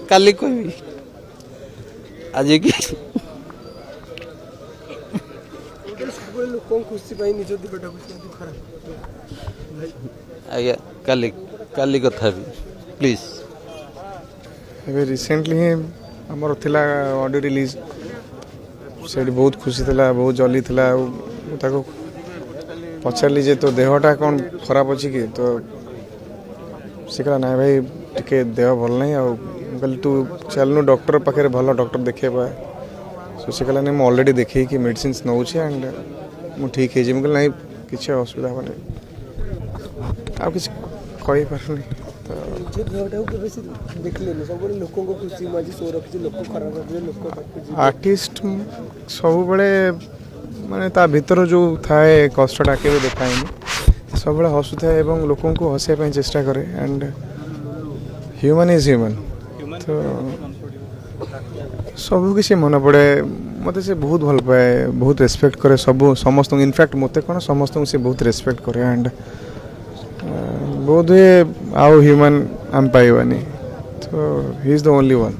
काली कहबी आज की आज्ञा काली काली कथा भी प्लीज ଏବେ ରିसेंटली ହିଁ ଆମର ଥିଲା ଅଡ଼ିଓ ରିଲିଜ୍ ସେଇଠି ବହୁତ ଖୁସି ଥିଲା ବହୁତ ଜଲି ଥିଲା ଆଉ ମୁଁ ତାକୁ ପଚାରିଲି ଯେ ତୋ ଦେହଟା କ'ଣ ଖରାପ ଅଛି କି ତ ସେ କହିଲା ନାଇଁ ଭାଇ ଟିକେ ଦେହ ଭଲ ନାହିଁ ଆଉ ମୁଁ କହିଲି ତୁ ଚାଲୁନୁ ଡକ୍ଟର ପାଖରେ ଭଲ ଡକ୍ଟର ଦେଖେଇବା ସୋ ସେ କହିଲା ନାଇଁ ମୁଁ ଅଲରେଡ଼ି ଦେଖେଇକି ମେଡ଼ିସିନ୍ସ ନେଉଛି ଆଣ୍ଡ ମୁଁ ଠିକ୍ ହେଇଯିବି ମୁଁ କହିଲି ନାଇଁ କିଛି ଅସୁବିଧା ହେବନି ଆଉ କିଛି କହିପାରୁନି आर्टिस्ट सबुबले माने ता भीतर जो थाए कष्टटा के देखाएनि सब हसु थाए एवं लोक को हसिया चेष्टा करे एंड ह्यूमन इज ह्यूमन तो सब किसी मन पड़े मत से बहुत भल पाए बहुत रेस्पेक्ट करे सब समस्त इनफैक्ट मत कौन समस्त से बहुत रेस्पेक्ट करे एंड बोध आउ ह्यूमन आम पाइबानी तो he is the only one.